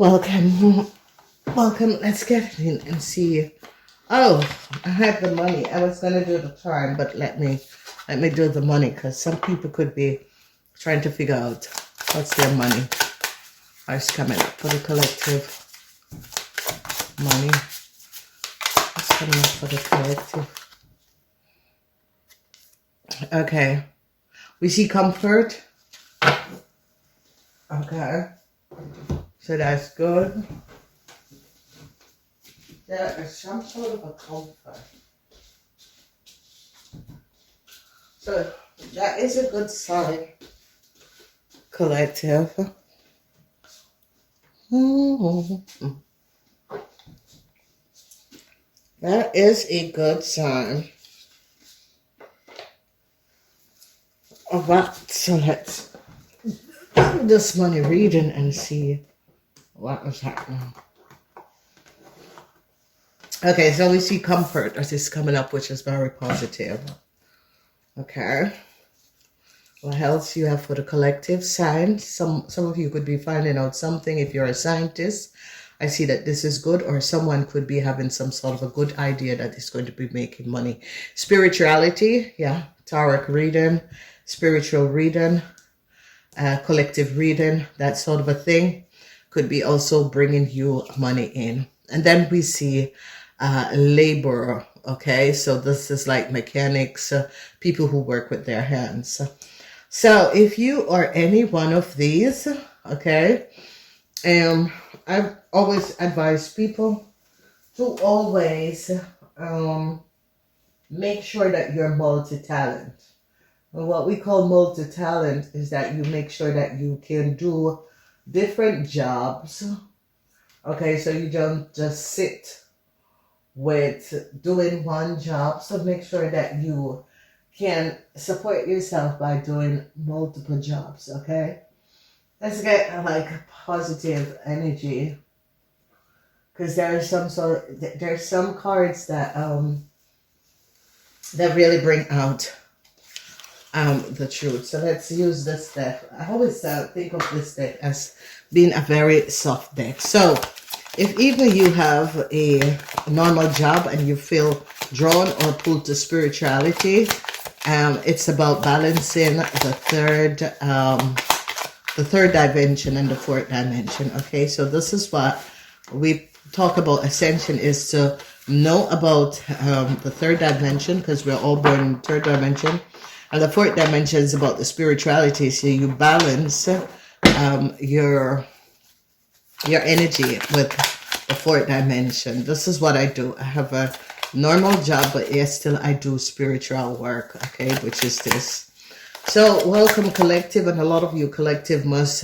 Welcome. Welcome. Let's get in and see. Oh, I had the money. I was gonna do the time, but let me do the money, because some people could be trying to figure out what's their money. What's coming up for the collective money? What's coming up for the collective? Okay. We see comfort. Okay. So that's good. There is some sort of a comfort. So that is a good sign, collective. That is a good sign. Alright, so let's do this money reading and see what is happening. Okay, so we see comfort as is coming up, which is very positive. Okay. What else you have for the collective sign? Some of you could be finding out something if you're a scientist. I see that this is good, or someone could be having some sort of a good idea that is going to be making money. Spirituality, yeah, tarot reading, spiritual reading, collective reading, that sort of a thing could be also bringing you money in. And then we see labor. Okay, so this is like mechanics, people who work with their hands. So if you are any one of these, okay, I've always advised people to always make sure that you're multi-talent. And what we call multi-talent is that you make sure that you can do different jobs. Okay, so you don't just sit with doing one job. So make sure that you can support yourself by doing multiple jobs, okay? Let's get like positive energy, because there's some cards that that really bring out the truth. So let's use this deck. I always think of this deck as being a very soft deck. So if even you have a normal job and you feel drawn or pulled to spirituality, it's about balancing the third dimension and the fourth dimension. Okay, so this is what we talk about. Ascension is to know about the third dimension, because we're all born in third dimension, and the fourth dimension is about the spirituality. So you balance your energy with the fourth dimension. This is what I do. I have a normal job, but yes, still I do spiritual work, okay, which is this. So welcome, collective, and a lot of you collective must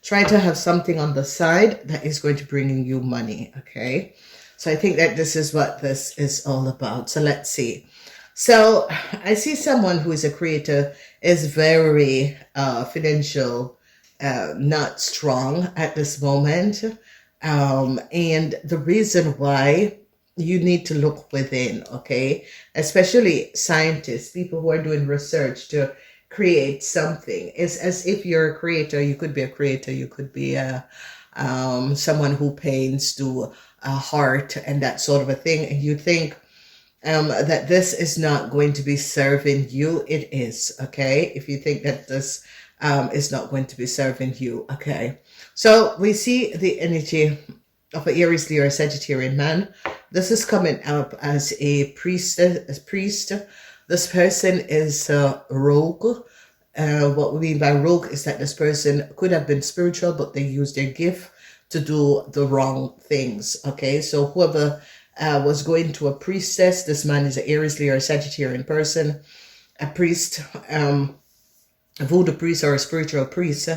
try to have something on the side that is going to bring you money, okay? So I think that this is what this is all about. So let's see. So I see someone who is a creator is very financial, not strong at this moment. And the reason why you need to look within, okay? Especially scientists, people who are doing research to create something. It's as if you're a creator. You could be a creator. You could be someone who paints, do art and that sort of a thing. And you think that this is not going to be serving you. It is, okay? If you think that this is not going to be serving you, okay? So we see the energy of an Aries, Leo, or Sagittarian man. This is coming up as a priest. This person is rogue. What we mean by rogue is that this person could have been spiritual, but they used their gift to do the wrong things. Okay, so whoever was going to a priestess, this man is an Aries, Leo, or Sagittarian person, a priest, a voodoo priest or a spiritual priest.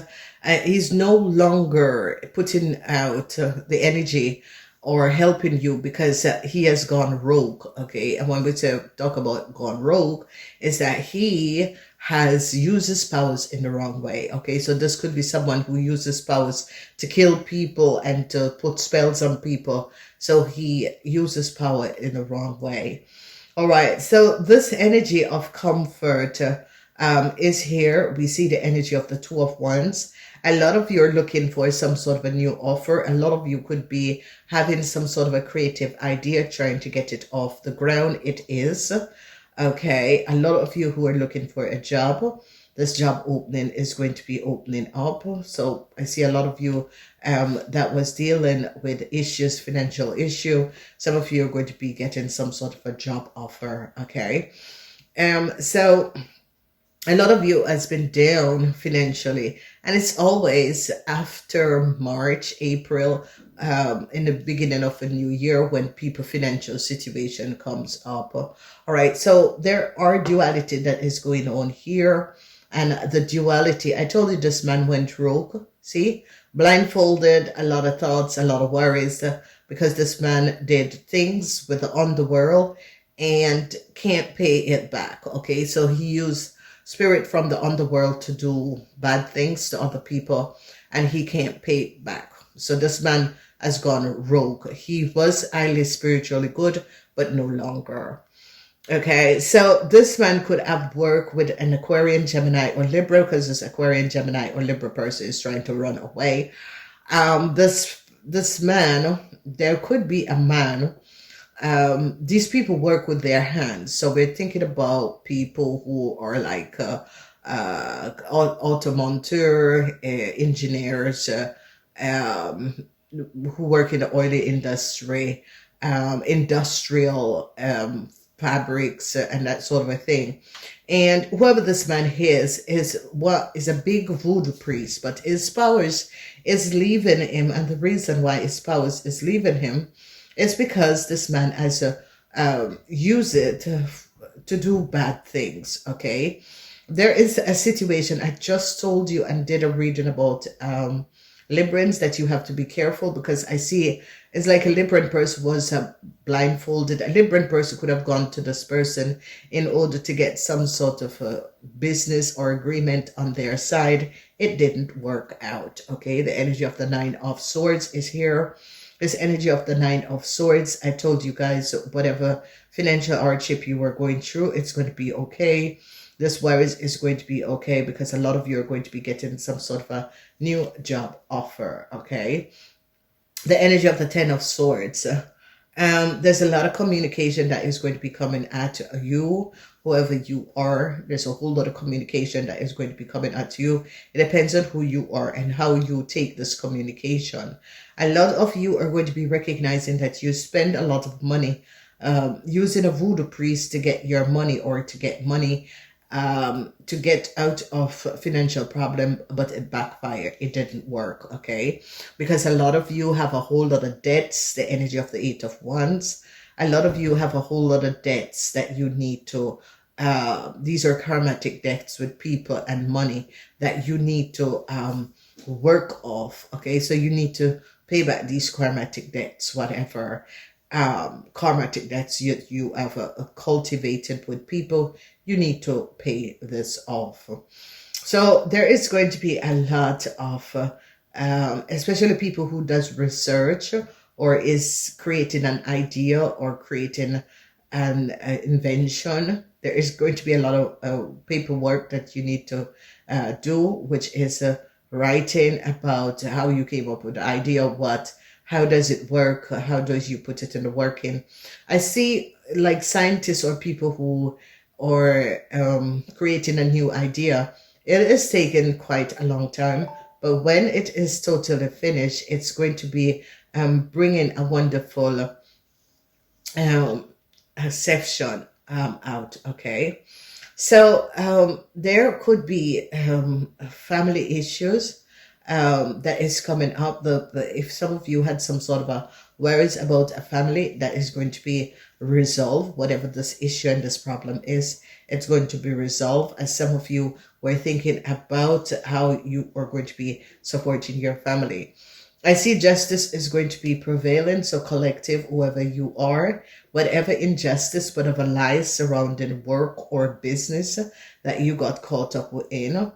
He's no longer putting out the energy or helping you because he has gone rogue, okay? And when we talk about gone rogue, is that he has used his powers in the wrong way, okay? So this could be someone who uses powers to kill people and to put spells on people. So he uses power in the wrong way. All right, so this energy of comfort is here. We see the energy of the Two of Wands. A lot of you are looking for some sort of a new offer. A lot of you could be having some sort of a creative idea, trying to get it off the ground. It is. Okay. A lot of you who are looking for a job, this job opening is going to be opening up. So I see a lot of you that was dealing with issues, financial issue. Some of you are going to be getting some sort of a job offer. Okay. So a lot of you has been down financially, and it's always after March, April, in the beginning of a new year when people financial situation comes up. All right. So there are duality that is going on here. And the duality, I told you this man went rogue. See, blindfolded, a lot of thoughts, a lot of worries, because this man did things with the underworld and can't pay it back. Okay, so he used spirit from the underworld to do bad things to other people, and he can't pay it back. So this man has gone rogue. He was highly spiritually good, but no longer. Okay, so this man could have worked with an Aquarian, Gemini, or Libra, because this Aquarian, Gemini, or Libra person is trying to run away. This man, there could be a man. These people work with their hands, so we're thinking about people who are like automonteur, engineers, who work in the oil industry, industrial fabrics, and that sort of a thing. And whoever this man is a big voodoo priest, but his powers is leaving him, and the reason why his powers is leaving him is because this man has use it to do bad things. Okay, there is a situation I just told you and did a reading about Librans that you have to be careful, because I see it's like a Libran person was blindfolded. A Libran person could have gone to this person in order to get some sort of a business or agreement on their side. It didn't work out. Okay, the energy of the Nine of Swords is here. This energy of the Nine of Swords, I told you guys, whatever financial hardship you were going through, it's going to be okay. This worries is going to be okay, because a lot of you are going to be getting some sort of a new job offer. Okay, the energy of the Ten of Swords. There's a lot of communication that is going to be coming at you, whoever you are. There's a whole lot of communication that is going to be coming at you. It depends on who you are and how you take this communication. A lot of you are going to be recognizing that you spend a lot of money using a voodoo priest to get your money, or to get money to get out of financial problem, but it backfired. It didn't work. Okay, because a lot of you have a whole lot of debts, the energy of the Eight of Wands. A lot of you have a whole lot of debts that you need to these are karmatic debts with people and money that you need to work off. Okay, so you need to pay back these karmatic debts, whatever karmatic debts you have cultivated with people. You need to pay this off. So there is going to be a lot of especially people who does research or is creating an idea or creating an invention. There is going to be a lot of paperwork that you need to do, which is writing about how you came up with the idea, how does it work, how does you put it in the working. I see like scientists or people who are creating a new idea. It is taking quite a long time, but when it is totally finished, it's going to be bringing a wonderful exception out. Okay, so there could be family issues that is coming up. If some of you had some sort of a worries about a family, that is going to be resolved. Whatever this issue and this problem is, it's going to be resolved. As some of you were thinking about how you are going to be supporting your family, I see justice is going to be prevailing. So collective, whoever you are, whatever injustice, whatever lies surrounding work or business that you got caught up in,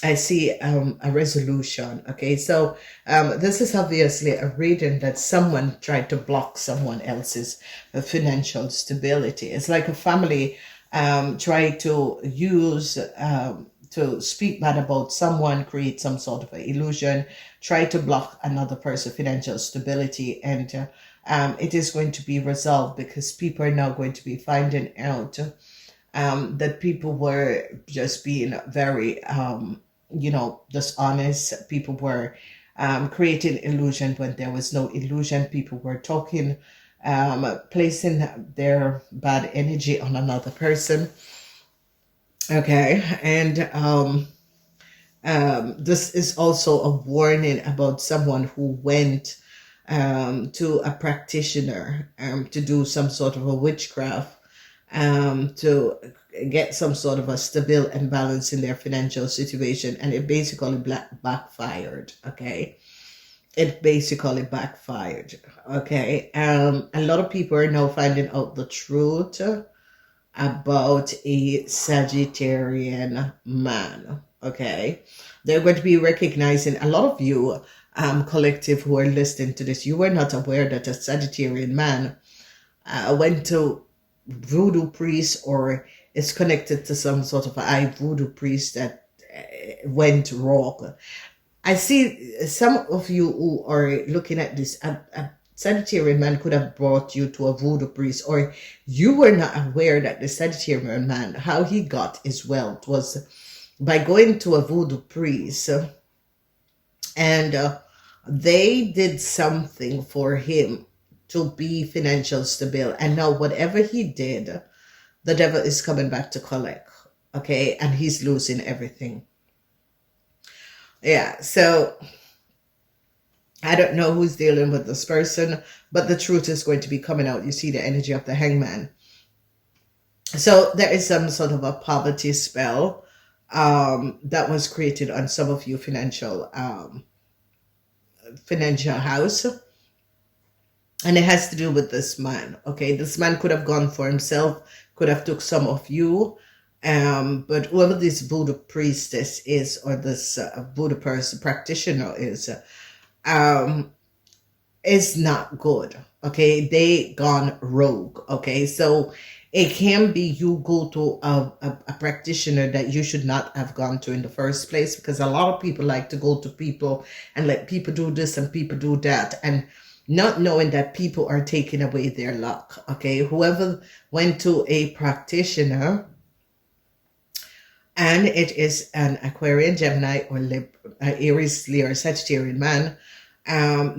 I see a resolution. Okay, so this is obviously a reading that someone tried to block someone else's financial stability. It's like a family try to use to speak bad about someone, create some sort of an illusion, try to block another person's financial stability, and it is going to be resolved because people are now going to be finding out that people were just being very, dishonest. People were creating illusion when there was no illusion. People were talking, placing their bad energy on another person. Okay, and this is also a warning about someone who went to a practitioner to do some sort of a witchcraft to get some sort of a stable and balance in their financial situation, and it basically backfired. Okay, it basically backfired. Okay, a lot of people are now finding out the truth about a Sagittarian man. Okay, they're going to be recognizing a lot of you, collective who are listening to this. You were not aware that a Sagittarian man went to voodoo priest or is connected to some sort of a voodoo priest that went wrong. I see some of you who are looking at this. A Sagittarian man could have brought you to a voodoo priest, or you were not aware that the Sagittarian man, how he got his wealth was by going to a voodoo priest, and they did something for him to be financial stable. And now whatever he did, the devil is coming back to collect. Okay, and he's losing everything. Yeah, so I don't know who's dealing with this person, but the truth is going to be coming out. You see the energy of the hangman. So there is some sort of a poverty spell that was created on some of you financial house. And it has to do with this man. Okay, this man could have gone for himself, could have took some of you. But whoever this voodoo priestess is, or this voodoo person practitioner is not good. Okay, they gone rogue. Okay, so it can be you go to a practitioner that you should not have gone to in the first place, because a lot of people like to go to people and let people do this and people do that, and not knowing that people are taking away their luck. Okay, whoever went to a practitioner, and it is an Aquarian, Gemini, or Aries, Leo, or Sagittarian man,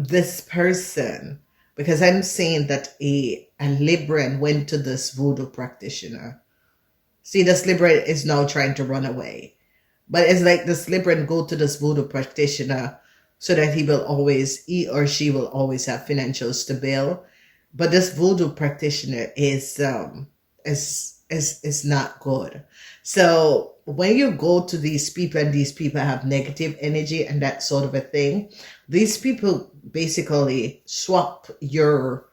this person, because I'm saying that a Libran went to this voodoo practitioner. See, this Libran is now trying to run away. But it's like this Libran go to this voodoo practitioner so that he or she will always have financial stability. But this voodoo practitioner is not good. So when you go to these people and these people have negative energy and that sort of a thing, these people basically swap your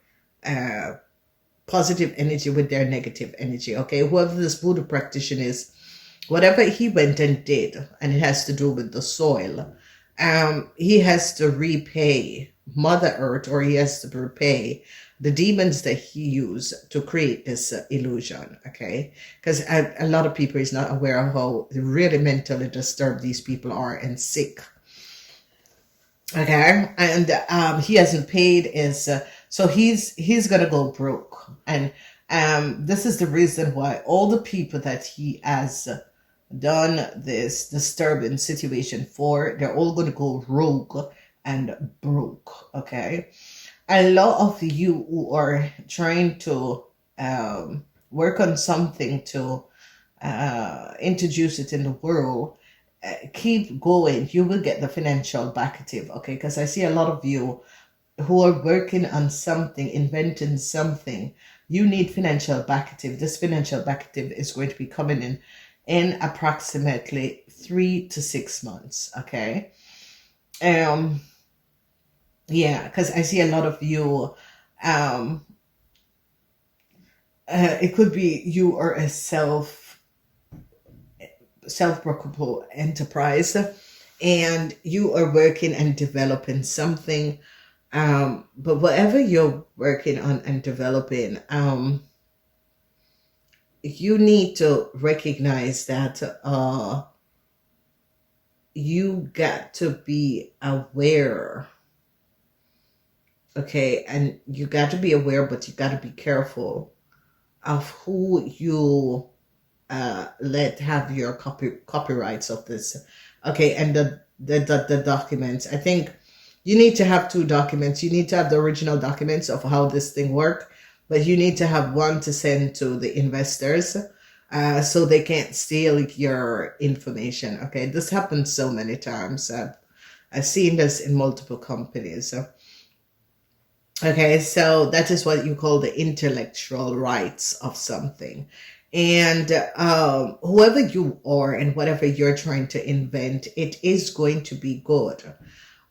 positive energy with their negative energy. Okay, whoever this voodoo practitioner is, whatever he went and did, and it has to do with the soil, he has to repay Mother Earth, or he has to repay the demons that he used to create this illusion. Okay, because a lot of people is not aware of how really mentally disturbed these people are and sick. Okay, and he hasn't paid his, so he's gonna go broke, and this is the reason why all the people that he has done this disturbing situation for, they're all gonna go rogue and broke. Okay, a lot of you who are trying to work on something to introduce it in the world, keep going. You will get the financial backative. Okay, because I see a lot of you who are working on something, inventing something. You need financial backative. This financial backative is going to be coming in approximately 3 to 6 months. Okay, yeah, because I see a lot of you, it could be you are a self-reputable enterprise, and you are working and developing something, but whatever you're working on and developing, you need to recognize that you got to be aware. Okay, and you got to be aware, but you got to be careful of who you let have your copyrights of this. Okay, and the documents. I think you need to have two documents. You need to have the original documents of how this thing works, but you need to have one to send to the investors so they can't steal your information. Okay, this happens so many times. I've seen this in multiple companies. Okay, so that is what you call the intellectual rights of something. And whoever you are and whatever you're trying to invent, it is going to be good.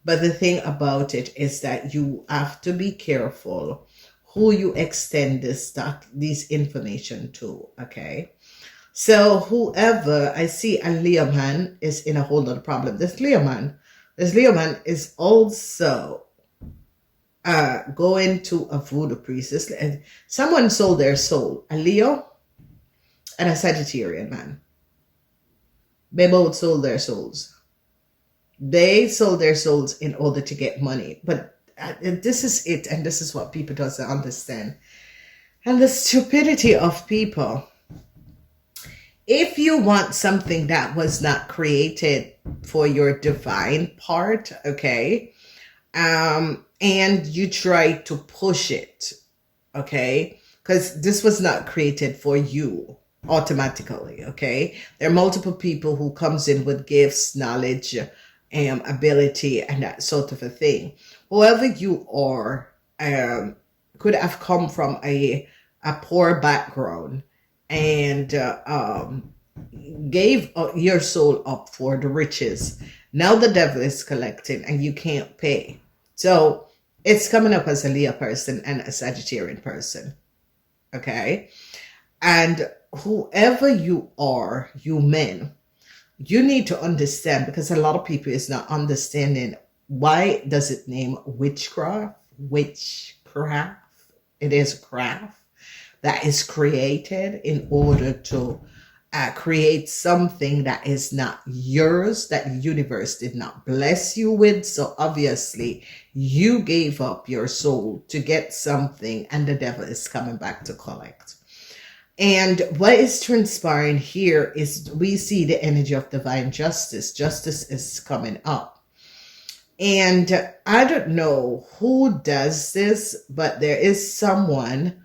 But the thing about it is that you have to be careful who you extend these information to, okay? So whoever, I see a Leo man is in a whole lot of problem. This Leo man is also going to a voodoo priestess. And someone sold their soul, a Leo and a Sagittarian man. They both sold their souls. They sold their souls in order to get money. But this is it, and this is what people doesn't understand. And the stupidity of people. If you want something that was not created for your divine part, okay, and you try to push it, okay, because this was not created for you automatically, okay. There are multiple people who comes in with gifts, knowledge, ability, and that sort of a thing. Whoever you are could have come from a poor background and gave your soul up for the riches. Now the devil is collecting and you can't pay. So it's coming up as a Leo person and a Sagittarian person. Okay. And whoever you are, you men, you need to understand, because a lot of people is not understanding why does it name witchcraft? Witchcraft. It is a craft that is created in order to create something that is not yours, that the universe did not bless you with. So obviously you gave up your soul to get something, and the devil is coming back to collect. And what is transpiring here is we see the energy of divine justice. Justice is coming up. And I don't know who does this, but there is someone,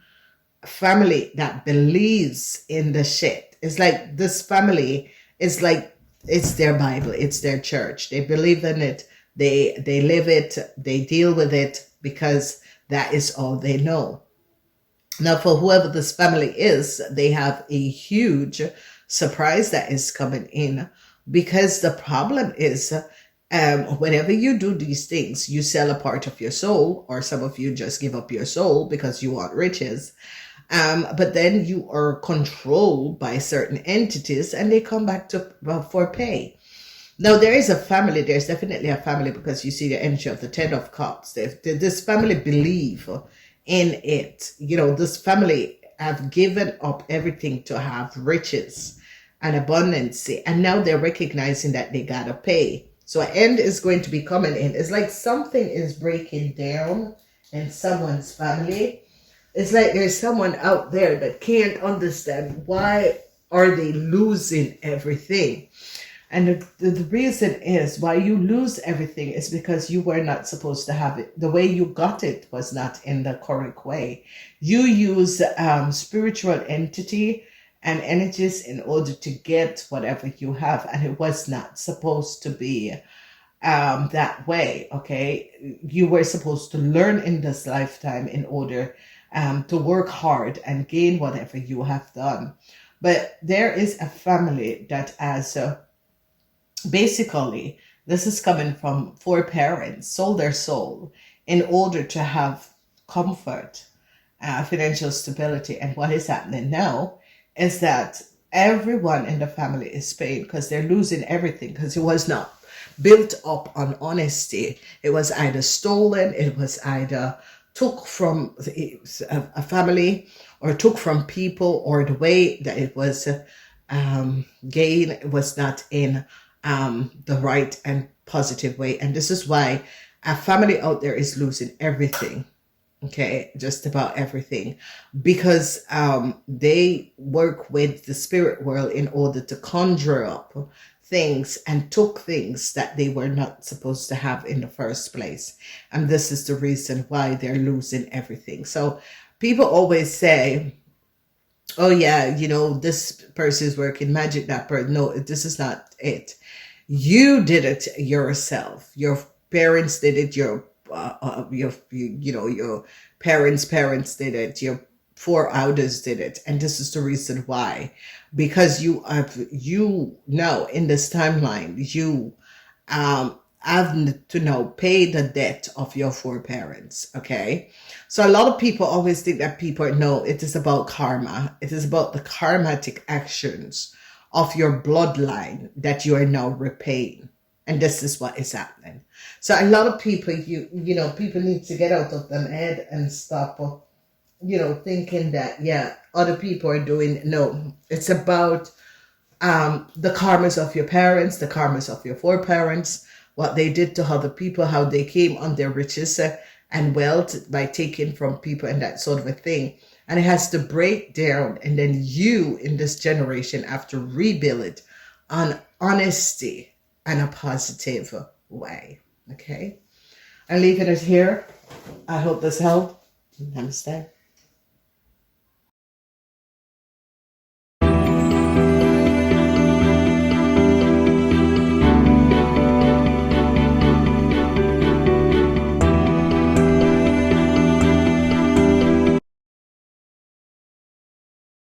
family, that believes in the shit. It's like this family is like, it's their Bible, it's their church. They believe in it, they live it, they deal with it because that is all they know. Now, for whoever this family is, they have a huge surprise that is coming in, because the problem is whenever you do these things, you sell a part of your soul, or some of you just give up your soul because you want riches. But then you are controlled by certain entities and they come back to for pay. Now, there is a family, there's definitely a family, because you see the energy of the Ten of Cups. This family believe in it. You know, this family have given up everything to have riches and abundance, and now they're recognizing that they gotta pay. So an end is going to be coming in. It's like something is breaking down in someone's family. It's like there's someone out there that can't understand why are they losing everything. And the reason is why you lose everything is because you were not supposed to have it. The way you got it was not in the correct way. You use spiritual entity and energies in order to get whatever you have. And it was not supposed to be that way, okay? You were supposed to learn in this lifetime in order to work hard and gain whatever you have done. But there is a family that has... basically, this is coming from 4 parents, sold their soul in order to have comfort, financial stability. And what is happening now is that everyone in the family is paying because they're losing everything, because it was not built up on honesty. It was either stolen, it was either took from a family, or took from people, or the way that it was gained was not in the right and positive way. And this is why a family out there is losing everything. Okay, just about everything, because they work with the spirit world in order to conjure up things, and took things that they were not supposed to have in the first place. And this is the reason why they're losing everything. So people always say, oh yeah, you know, this person is working magic, that person. No, this is not it. You did it yourself. Your parents did it. Your parents did it. Your forefathers did it, and this is the reason why. Because you know, in this timeline, you have to now pay the debt of your foreparents. Okay, so a lot of people always think that people know it is about karma. It is about the karmatic actions of your bloodline that you are now repaying. And this is what is happening. So a lot of people, people need to get out of their head and stop, thinking that, yeah, other people are doing. No, it's about the karmas of your parents, the karmas of your foreparents, what they did to other people, how they came on their riches and wealth by taking from people and that sort of a thing. And it has to break down. And then you, in this generation, have to rebuild it on honesty and a positive way. Okay, I'm leaving it here. I hope this helped. Namaste.